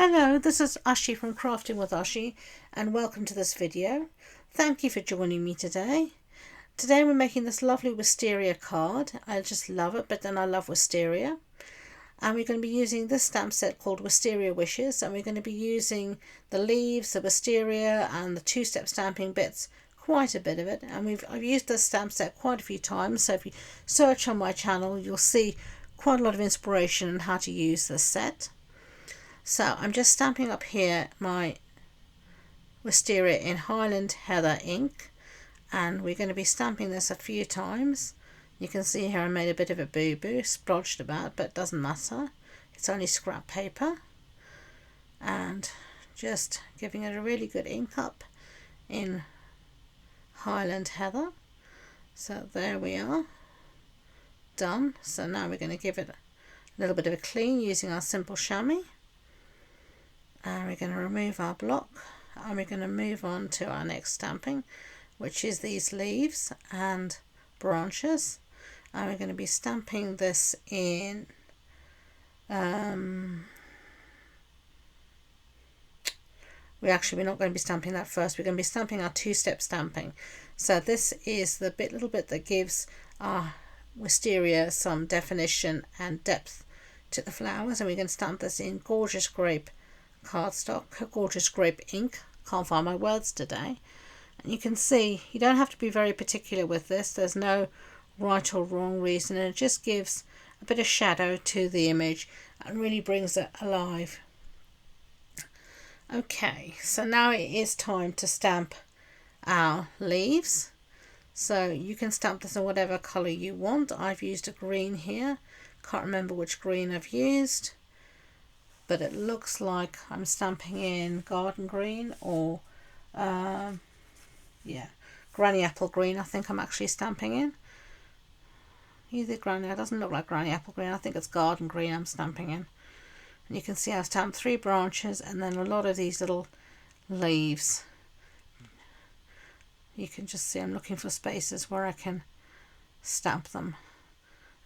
Hello, this is Ashee from Crafting with Ashee, and welcome to this video. Thank you for joining me today. Today we're making this lovely wisteria card. I just love it, but then I love wisteria. And we're going to be using this stamp set called Wisteria Wishes, and we're going to be using the leaves, the wisteria and the two-step stamping bits, quite a bit of it. And I've used this stamp set quite a few times, so if you search on my channel you'll see quite a lot of inspiration on how to use this set. So I'm just stamping up here my wisteria in Highland Heather ink, and we're going to be stamping this a few times. You can see here I made a bit of a boo-boo, splodged about, but it doesn't matter. It's only scrap paper. And just giving it a really good ink up in Highland Heather. So there we are. Done. So now we're going to give it a little bit of a clean using our simple chamois. And we're going to remove our block, and we're going to move on to our next stamping, which is these leaves and branches. And we're going to be stamping this in we're not going to be stamping that first. We're going to be stamping our two-step stamping. So this is the little bit that gives our wisteria some definition and depth to the flowers, and we're going to stamp this in gorgeous grape cardstock, gorgeous grape ink. Can't find my words today. And you can see you don't have to be very particular with this. There's no right or wrong reason, and it just gives a bit of shadow to the image and really brings it alive. Okay, so now it is time to stamp our leaves. So you can stamp this in whatever colour you want. I've used a green here. Can't remember which green I've used, but it looks like I'm stamping in garden green or granny apple green. I think I'm actually stamping in either granny. It doesn't look like granny apple green. I think it's garden green I'm stamping in. And you can see I've stamped 3 branches and then a lot of these little leaves. You can just see I'm looking for spaces where I can stamp them.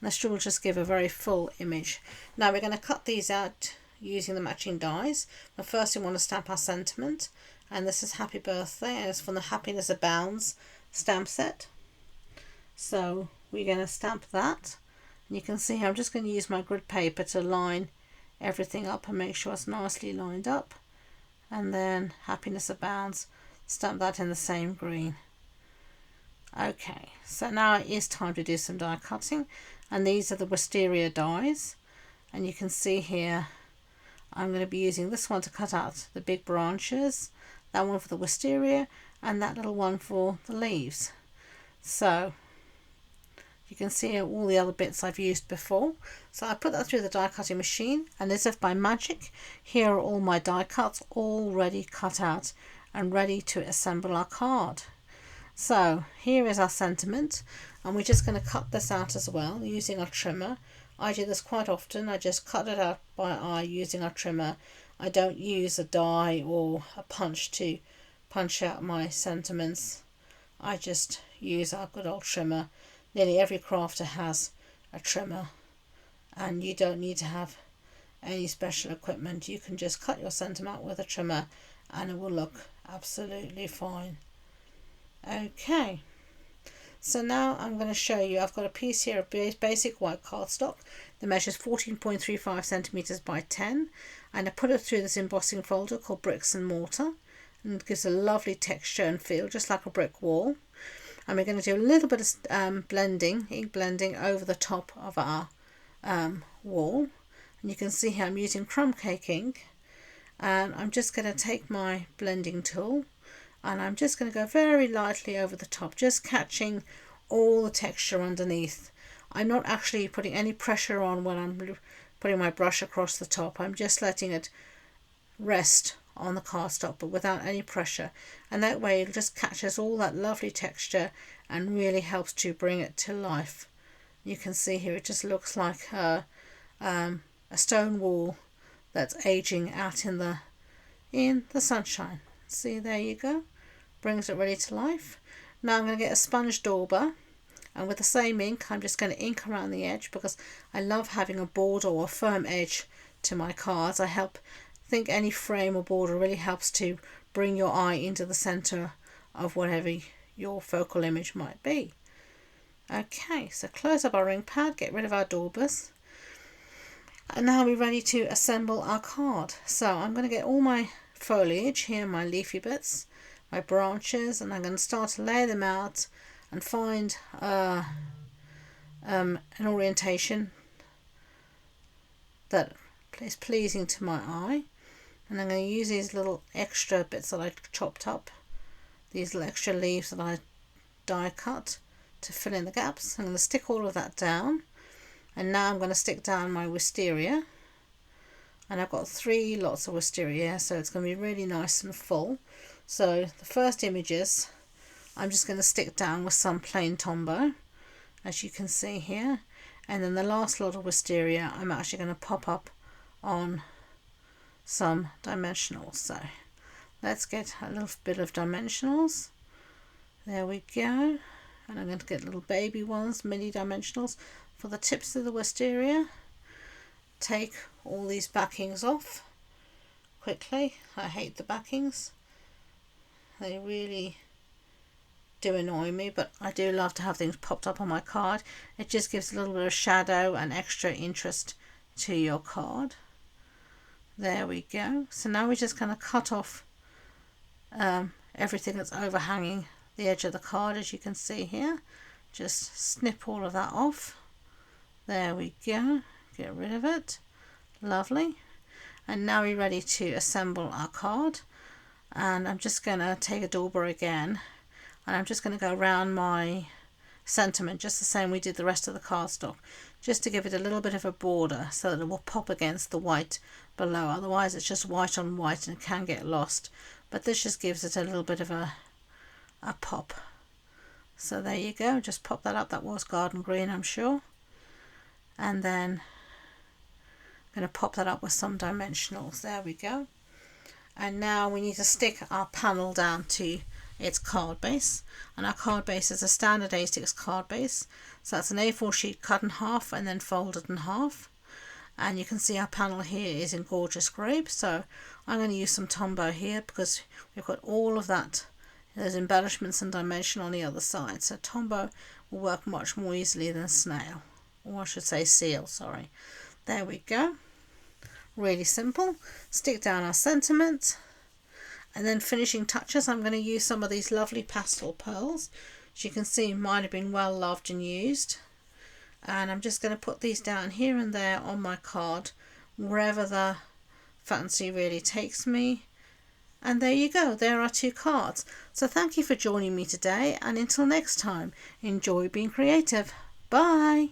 And this will just give a very full image. Now we're going to cut these out using the matching dies. But first we want to stamp our sentiment, and this is Happy Birthday, and it's from the Happiness Abounds stamp set. So we're going to stamp that, and you can see I'm just going to use my grid paper to line everything up and make sure it's nicely lined up, and then Happiness Abounds, stamp that in the same green. Okay, so now it is time to do some die cutting, and these are the wisteria dies, and you can see here I'm going to be using this one to cut out the big branches, that one for the wisteria, and that little one for the leaves. So you can see all the other bits I've used before. So I put that through the die cutting machine, and as if by magic, here are all my die cuts already cut out and ready to assemble our card. So here is our sentiment, and we're just going to cut this out as well using our trimmer. I do this quite often. I just cut it out by eye using our trimmer. I don't use a die or a punch to punch out my sentiments. I just use our good old trimmer. Nearly every crafter has a trimmer, and you don't need to have any special equipment. You can just cut your sentiment with a trimmer and it will look absolutely fine. Okay, so now I'm going to show you, I've got a piece here of basic white cardstock that measures 14.35 centimeters by 10, and I put it through this embossing folder called Bricks and Mortar, and it gives a lovely texture and feel just like a brick wall. And we're going to do a little bit of ink blending over the top of our wall, and you can see here I'm using crumb cake ink, and I'm just going to take my blending tool and I'm just going to go very lightly over the top, just catching all the texture underneath. I'm not actually putting any pressure on when I'm putting my brush across the top. I'm just letting it rest on the cardstock, but without any pressure, and that way it just catches all that lovely texture and really helps to bring it to life. You can see here it just looks like a stone wall that's aging out in the sunshine. See, there you go, brings it really to life. Now I'm going to get a sponge dauber, and with the same ink I'm just going to ink around the edge because I love having a border or a firm edge to my cards. I help think any frame or border really helps to bring your eye into the center of whatever your focal image might be. Okay, so close up our ring pad, get rid of our daubers, and now we're ready to assemble our card. So I'm going to get all my foliage here, my leafy bits, my branches, and I'm going to start to lay them out and find an orientation that is pleasing to my eye. And I'm going to use these little extra bits that I chopped up, these little extra leaves that I die cut to fill in the gaps. I'm going to stick all of that down, and now I'm going to stick down my wisteria, and I've got 3 lots of wisteria, so it's going to be really nice and full. So the first images I'm just going to stick down with some plain Tombow, as you can see here, and then the last lot of wisteria I'm actually going to pop up on some dimensionals. So let's get a little bit of dimensionals. There we go. And I'm going to get little baby ones, mini dimensionals for the tips of the wisteria. Take all these backings off quickly. I hate the backings. They really do annoy me, but I do love to have things popped up on my card. It just gives a little bit of shadow and extra interest to your card. There we go. So now we're just going to cut off everything that's overhanging the edge of the card, as you can see here. Just snip all of that off. There we go. Get rid of it. Lovely. And now we're ready to assemble our card. And I'm just going to take a dauber again, and I'm just going to go around my sentiment just the same we did the rest of the cardstock, just to give it a little bit of a border so that it will pop against the white below. Otherwise it's just white on white and it can get lost, but this just gives it a little bit of a pop. So there you go, just pop that up. That was garden green, I'm sure. And then I'm going to pop that up with some dimensionals. There we go. And now we need to stick our panel down to its card base, and our card base is a standard A6 card base, so that's an A4 sheet cut in half and then folded in half. And you can see our panel here is in gorgeous grape, so I'm going to use some Tombow here because we've got all of that, those embellishments and dimension on the other side, so Tombow will work much more easily than snail, or I should say seal, sorry. There we go. Really simple. Stick down our sentiment, and then finishing touches, I'm going to use some of these lovely pastel pearls. As you can see, mine have been well loved and used, and I'm just going to put these down here and there on my card, wherever the fancy really takes me. And there you go, there are 2 cards. So thank you for joining me today, and until next time, enjoy being creative. Bye.